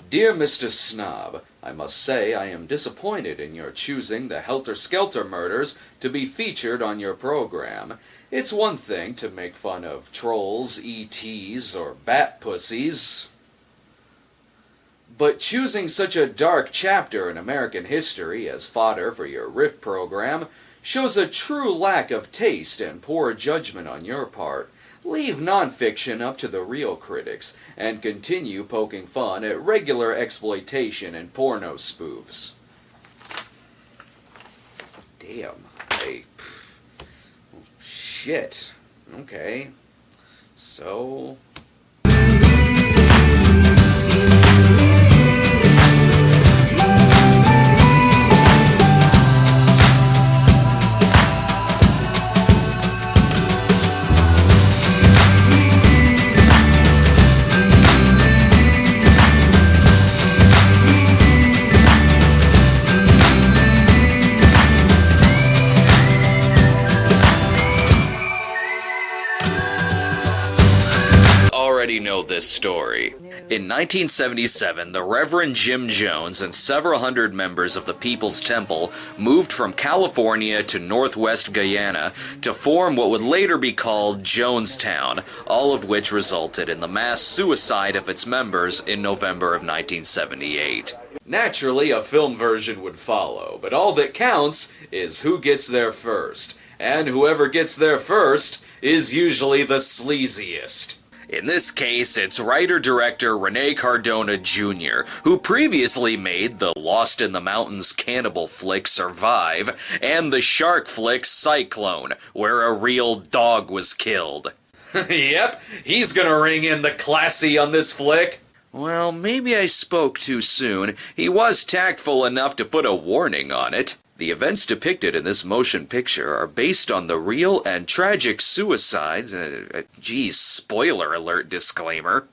Dear Mr. Snob, I must say I am disappointed in your choosing the Helter Skelter murders to be featured on your program. It's one thing to make fun of trolls, ETs, or bat pussies, but choosing such a dark chapter in American history as fodder for your riff program shows a true lack of taste and poor judgment on your part. Leave nonfiction up to the real critics, and continue poking fun at regular exploitation and porno spoofs. Damn. Shit. Okay. So... already know this story. In 1977, the Reverend Jim Jones and several hundred members of the People's Temple moved from California to northwest Guyana to form what would later be called Jonestown, all of which resulted in the mass suicide of its members in November of 1978. Naturally, a film version would follow, but all that counts is who gets there first. And whoever gets there first is usually the sleaziest. In this case, it's writer-director Rene Cardona Jr., who previously made the Lost in the Mountains cannibal flick Survive, and the shark flick Cyclone, where a real dog was killed. Yep, he's gonna ring in the classy on this flick. Well, maybe I spoke too soon. He was tactful enough to put a warning on it. The events depicted in this motion picture are based on the real and tragic suicides. Geez, spoiler alert disclaimer.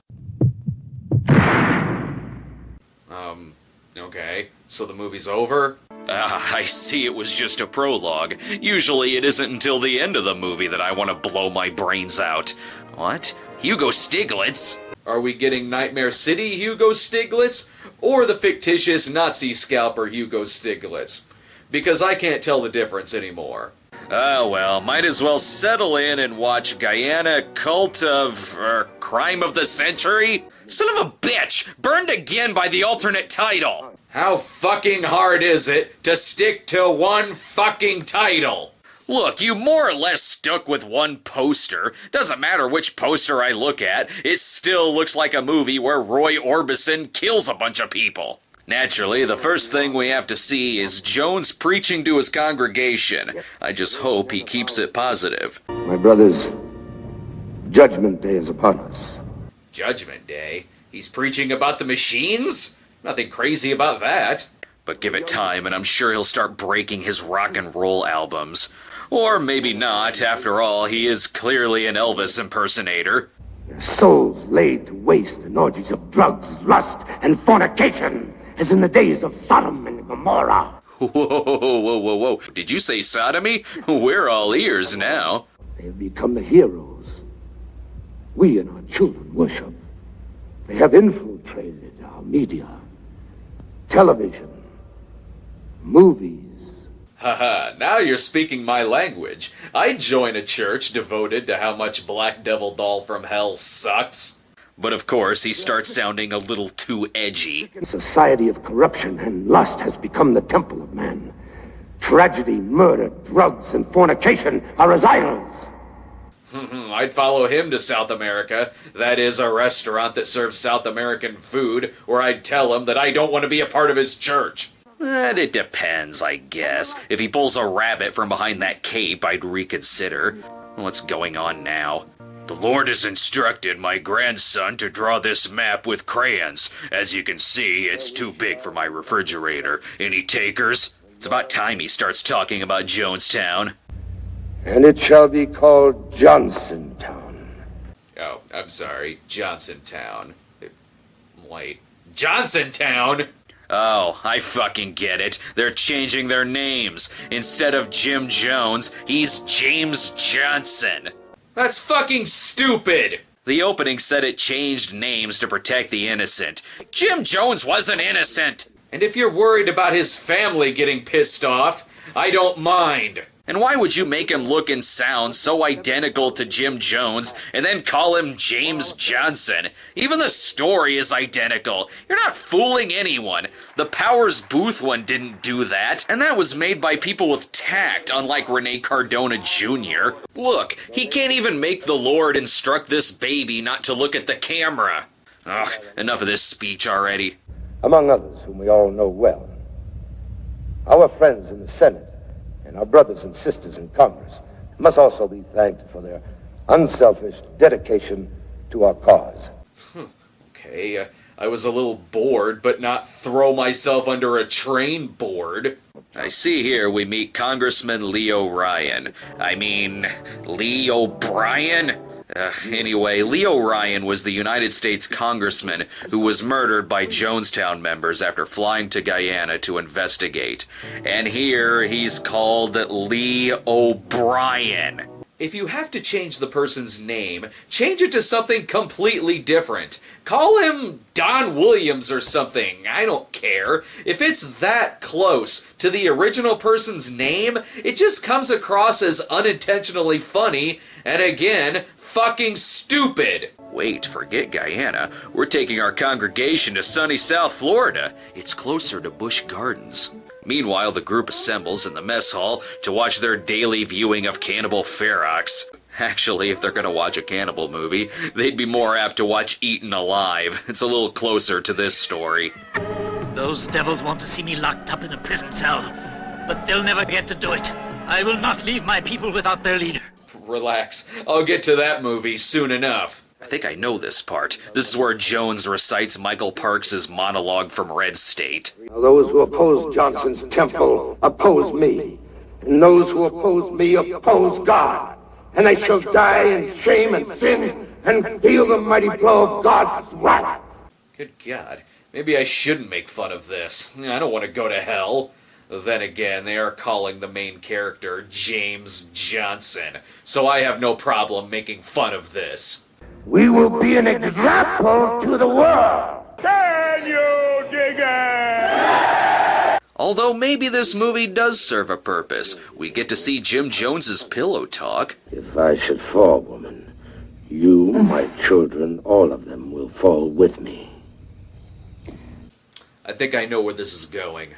Okay, so the movie's over? I see it was just a prologue. Usually it isn't until the end of the movie that I want to blow my brains out. What? Hugo Stiglitz? Are we getting Nightmare City Hugo Stiglitz? Or the fictitious Nazi scalper Hugo Stiglitz? Because I can't tell the difference anymore. Oh well, might as well settle in and watch Guyana Cult of... Crime of the Century? Son of a bitch! Burned again by the alternate title! How fucking hard is it to stick to one fucking title? Look, you more or less stuck with one poster. Doesn't matter which poster I look at, it still looks like a movie where Roy Orbison kills a bunch of people. Naturally, the first thing we have to see is Jones preaching to his congregation. I just hope he keeps it positive. My brothers, Judgment Day is upon us. Judgment Day? He's preaching about the machines? Nothing crazy about that. But give it time and I'm sure he'll start breaking his rock and roll albums. Or maybe not, after all, he is clearly an Elvis impersonator. Their souls laid to waste in orgies of drugs, lust, and fornication, as in the days of Sodom and Gomorrah. Whoa. Did you say sodomy? We're all ears now. They have become the heroes we and our children worship. They have infiltrated our media, television, movies. Haha, now you're speaking my language. I'd join a church devoted to how much Black Devil Doll from Hell sucks. But of course, he starts sounding a little too edgy. A society of corruption and lust has become the temple of man. Tragedy, murder, drugs, and fornication are his idols. I'd follow him to South America. That is, a restaurant that serves South American food, where I'd tell him that I don't want to be a part of his church. It depends, I guess. If he pulls a rabbit from behind that cape, I'd reconsider. What's going on now? The Lord has instructed my grandson to draw this map with crayons. As you can see, it's too big for my refrigerator. Any takers? It's about time he starts talking about Jonestown. And it shall be called Johnsontown. Oh, I'm sorry. Johnsontown. Wait. Johnsontown? Oh, I fucking get it. They're changing their names. Instead of Jim Jones, he's James Johnson. That's fucking stupid! The opening said it changed names to protect the innocent. Jim Jones wasn't innocent! And if you're worried about his family getting pissed off, I don't mind. And why would you make him look and sound so identical to Jim Jones and then call him James Johnson? Even the story is identical. You're not fooling anyone. The Powers Booth one didn't do that, and that was made by people with tact, unlike Rene Cardona Jr. Look, he can't even make the Lord instruct this baby not to look at the camera. Ugh, enough of this speech already. Among others whom we all know well, our friends in the Senate and our brothers and sisters in Congress must also be thanked for their unselfish dedication to our cause. Okay, I was a little bored, but not throw myself under a train bored. I see here we meet Congressman Lee O'Ryan. Lee O'Brien? Anyway, Lee O'Ryan was the United States congressman who was murdered by Jonestown members after flying to Guyana to investigate. And here he's called Lee O'Brien. If you have to change the person's name, change it to something completely different. Call him Don Williams or something. I don't care. If it's that close to the original person's name, it just comes across as unintentionally funny, and again, fucking stupid. Wait, forget Guyana. We're taking our congregation to sunny South Florida. It's closer to Busch Gardens. Meanwhile, the group assembles in the mess hall to watch their daily viewing of Cannibal Ferox. Actually, if they're gonna watch a cannibal movie, they'd be more apt to watch Eaten Alive. It's a little closer to this story. Those devils want to see me locked up in a prison cell, but they'll never get to do it. I will not leave my people without their leader. Relax, I'll get to that movie soon enough. I think I know this part. This is where Jones recites Michael Parks' monologue from Red State. Those who oppose Johnson's temple oppose me, and those who oppose me oppose God. And they shall die in shame and sin and feel the mighty blow of God's wrath. Good God, maybe I shouldn't make fun of this. I don't want to go to hell. Then again, they are calling the main character James Johnson, so I have no problem making fun of this. We will be an example to the world. Can you dig it? Although maybe this movie does serve a purpose. We get to see Jim Jones's pillow talk. If I should fall, woman, you, my children, all of them will fall with me. I think I know where this is going.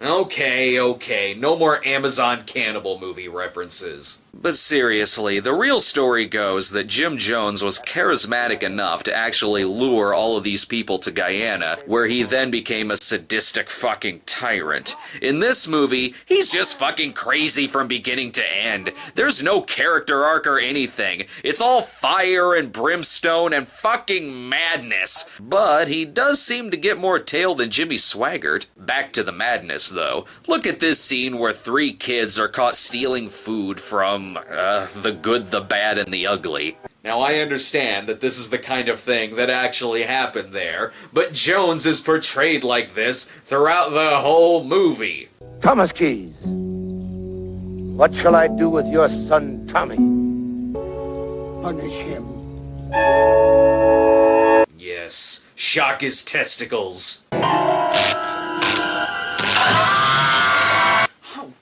Okay, no more Amazon cannibal movie references. But seriously, the real story goes that Jim Jones was charismatic enough to actually lure all of these people to Guyana, where he then became a sadistic fucking tyrant. In this movie, he's just fucking crazy from beginning to end. There's no character arc or anything. It's all fire and brimstone and fucking madness. But he does seem to get more tail than Jimmy Swaggart. Back to the madness, though. Look at this scene where 3 kids are caught stealing food from the good, the bad, and the ugly. Now, I understand that this is the kind of thing that actually happened there, but Jones is portrayed like this throughout the whole movie. Thomas Keys, what shall I do with your son Tommy? Punish him. Yes, shock his testicles. Oh,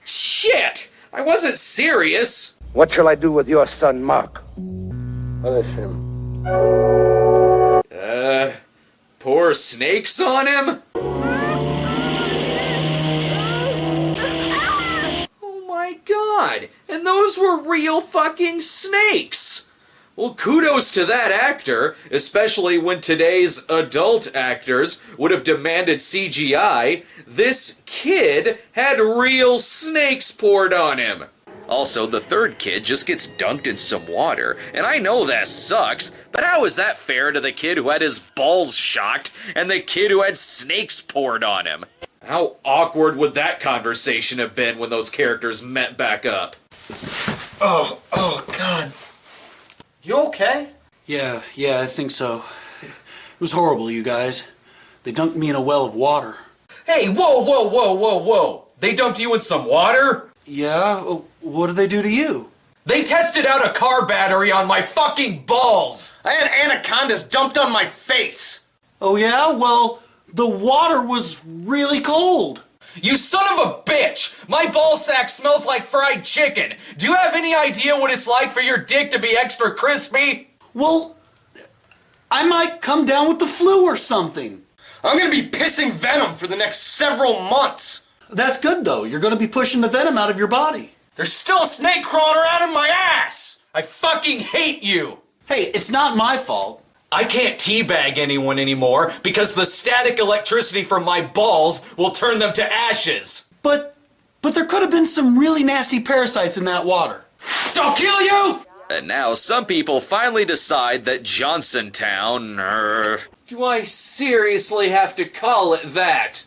shit! I wasn't serious! What shall I do with your son Mark? Punish him. Pour snakes on him? Oh my god! And those were real fucking snakes! Well, kudos to that actor, especially when today's adult actors would have demanded CGI. This kid had real snakes poured on him. Also, the third kid just gets dunked in some water, and I know that sucks, but how is that fair to the kid who had his balls shocked and the kid who had snakes poured on him? How awkward would that conversation have been when those characters met back up? Oh, God. You okay? Yeah, I think so. It was horrible, you guys. They dunked me in a well of water. Hey, whoa! They dumped you in some water? Yeah? What did they do to you? They tested out a car battery on my fucking balls! I had anacondas dumped on my face. Oh yeah? Well, the water was really cold. You son of a bitch! My ball sack smells like fried chicken! Do you have any idea what it's like for your dick to be extra crispy? Well, I might come down with the flu or something. I'm gonna be pissing venom for the next several months. That's good though. You're gonna be pushing the venom out of your body. There's still a snake crawling around in my ass. I fucking hate you! Hey, it's not my fault. I can't teabag anyone anymore because the static electricity from my balls will turn them to ashes. But there could have been some really nasty parasites in that water. I'll kill you! And now some people finally decide that Johnsontown, do I seriously have to call it that?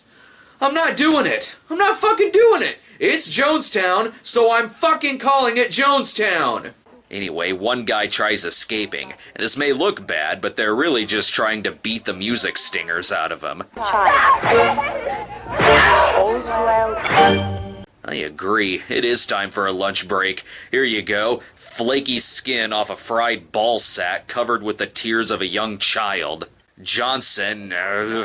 I'm not doing it. I'm not fucking doing it. It's Jonestown, so I'm fucking calling it Jonestown. Anyway, one guy tries escaping, and this may look bad, but they're really just trying to beat the music stingers out of him. I agree. It is time for a lunch break. Here you go. Flaky skin off a fried ball sack covered with the tears of a young child. Johnson,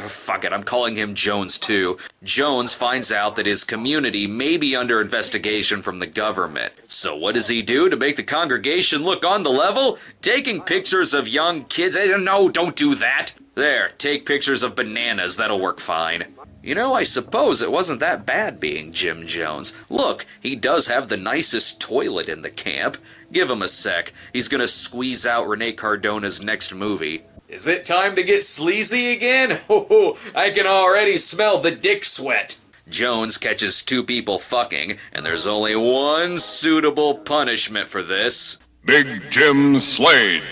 fuck it, I'm calling him Jones too. Jones finds out that his community may be under investigation from the government. So what does he do to make the congregation look on the level? Taking pictures of young kids. No, don't do that. There, take pictures of bananas, that'll work fine. You know, I suppose it wasn't that bad being Jim Jones. Look, he does have the nicest toilet in the camp. Give him a sec. He's gonna squeeze out Renee Cardona's next movie. Is it time to get sleazy again? Oh, I can already smell the dick sweat. Jones catches two people fucking, and there's only one suitable punishment for this. Big Jim Slade.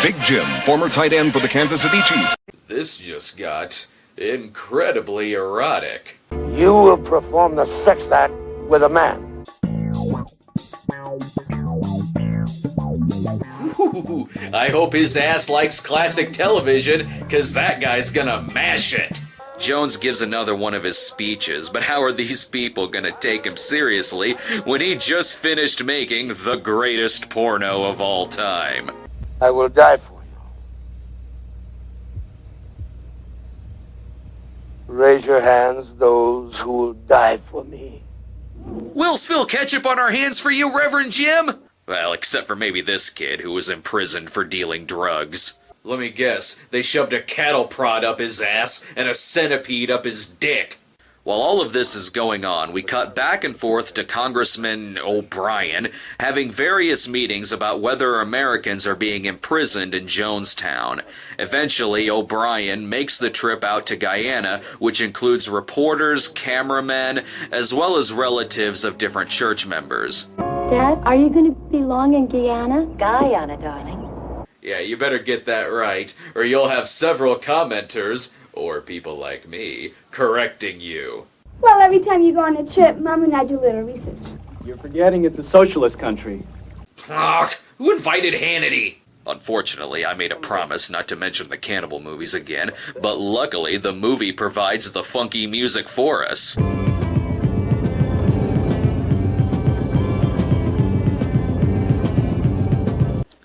Big Jim, former tight end for the Kansas City Chiefs. This just got incredibly erotic. You will perform the sex act with a man. Ooh, I hope his ass likes classic television, cause that guy's gonna mash it. Jones gives another one of his speeches, but how are these people gonna take him seriously when he just finished making the greatest porno of all time? I will die for you. Raise your hands, those who will die for me. We'll spill ketchup on our hands for you, Reverend Jim? Well, except for maybe this kid who was imprisoned for dealing drugs. Let me guess, they shoved a cattle prod up his ass and a centipede up his dick. While all of this is going on, we cut back and forth to Congressman O'Brien having various meetings about whether Americans are being imprisoned in Jonestown. Eventually, O'Brien makes the trip out to Guyana, which includes reporters, cameramen, as well as relatives of different church members. Dad, are you going to be long in Guyana? Guyana, darling. Yeah, you better get that right, or you'll have several commenters, or people like me, correcting you. Well, every time you go on a trip, Mom and I do a little research. You're forgetting it's a socialist country. Ugh, who invited Hannity? Unfortunately, I made a promise not to mention the cannibal movies again, but luckily the movie provides the funky music for us.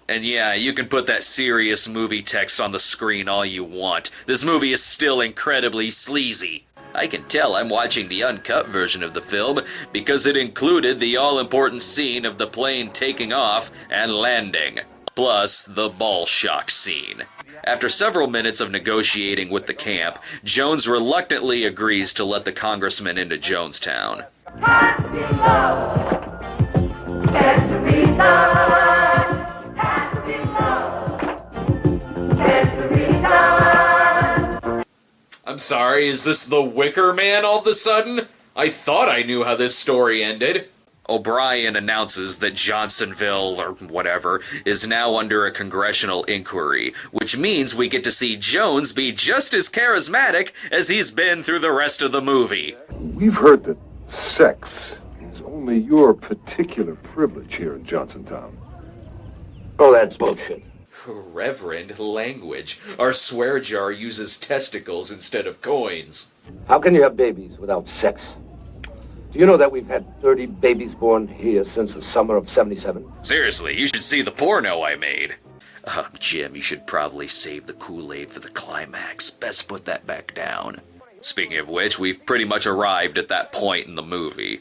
And yeah, you can put that serious movie text on the screen all you want. This movie is still incredibly sleazy. I can tell I'm watching the uncut version of the film because it included the all-important scene of the plane taking off and landing, plus the ball shock scene. After several minutes of negotiating with the camp, Jones reluctantly agrees to let the congressman into Jonestown. I'm sorry, is this the Wicker Man all of a sudden? I thought I knew how this story ended. O'Brien announces that Johnsonville, or whatever, is now under a congressional inquiry, which means we get to see Jones be just as charismatic as he's been through the rest of the movie. We've heard that sex is only your particular privilege here in Johnsontown. Oh, that's bullshit. Reverend language. Our swear jar uses testicles instead of coins. How can you have babies without sex? Do you know that we've had 30 babies born here since the summer of 77? Seriously, you should see the porno I made. Jim, you should probably save the Kool-Aid for the climax. Best put that back down. Speaking of which, we've pretty much arrived at that point in the movie.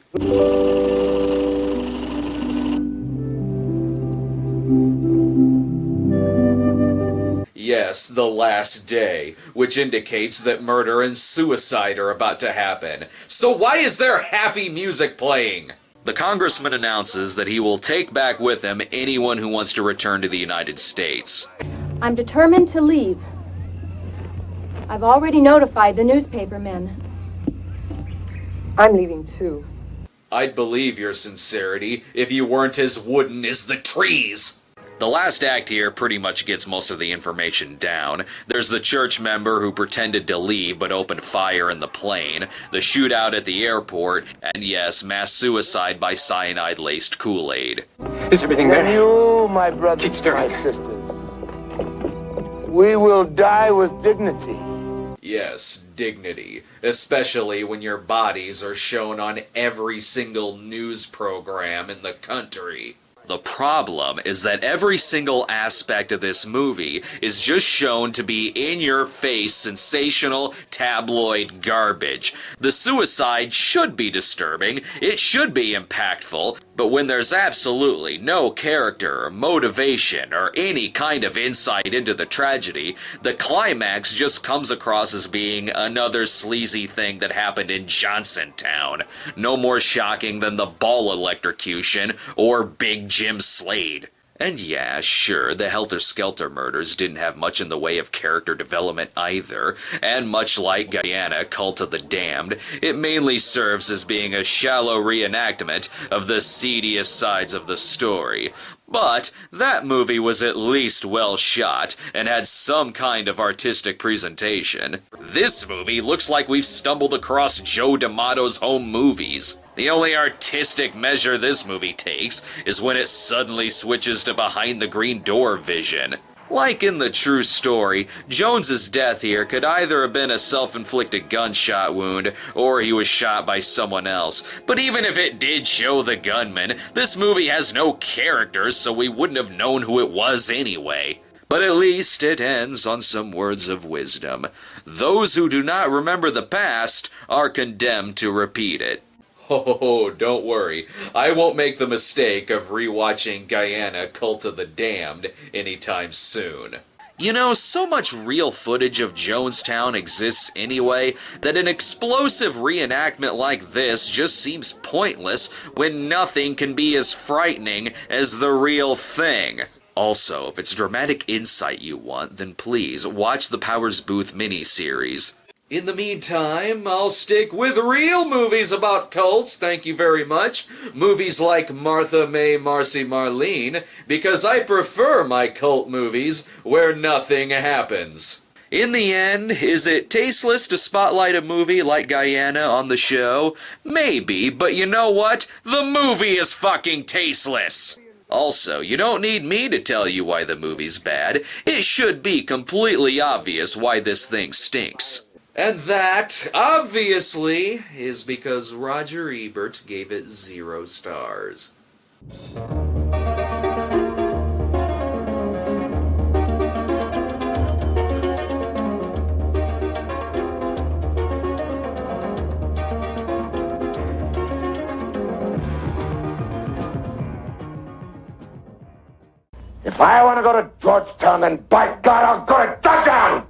Yes, the last day, which indicates that murder and suicide are about to happen. So why is there happy music playing? The congressman announces that he will take back with him anyone who wants to return to the United States. I'm determined to leave. I've already notified the newspaper men. I'm leaving too. I'd believe your sincerity if you weren't as wooden as the trees. The last act here pretty much gets most of the information down. There's the church member who pretended to leave but opened fire in the plane, the shootout at the airport, and yes, mass suicide by cyanide-laced Kool-Aid. Is everything there? And you, my brothers Keep stirring. and my sisters, we will die with dignity. Yes, dignity. Especially when your bodies are shown on every single news program in the country. The problem is that every single aspect of this movie is just shown to be in-your-face, sensational, tabloid garbage. The suicide should be disturbing, it should be impactful, but when there's absolutely no character or motivation or any kind of insight into the tragedy, the climax just comes across as being another sleazy thing that happened in Johnsontown. No more shocking than the ball electrocution or Big Jim Slade. And yeah, sure, the Helter Skelter murders didn't have much in the way of character development either, and much like Guyana, Cult of the Damned, it mainly serves as being a shallow reenactment of the seediest sides of the story. But that movie was at least well shot and had some kind of artistic presentation. This movie looks like we've stumbled across Joe D'Amato's home movies. The only artistic measure this movie takes is when it suddenly switches to behind the green door vision. Like in the true story, Jones's death here could either have been a self-inflicted gunshot wound, or he was shot by someone else. But even if it did show the gunman, this movie has no characters, so we wouldn't have known who it was anyway. But at least it ends on some words of wisdom. Those who do not remember the past are condemned to repeat it. Oh, don't worry. I won't make the mistake of rewatching Guyana, Cult of the Damned anytime soon. You know, so much real footage of Jonestown exists anyway that an explosive reenactment like this just seems pointless when nothing can be as frightening as the real thing. Also, if it's dramatic insight you want, then please watch the Powers Booth miniseries. In the meantime, I'll stick with real movies about cults, thank you very much. Movies like Martha May Marcy Marlene, because I prefer my cult movies where nothing happens. In the end, is it tasteless to spotlight a movie like Guyana on the show? Maybe, but you know what? The movie is fucking tasteless! Also, you don't need me to tell you why the movie's bad. It should be completely obvious why this thing stinks. And that, obviously, is because Roger Ebert gave it 0 stars. If I want to go to Georgetown, then by God, I'll go to Georgetown!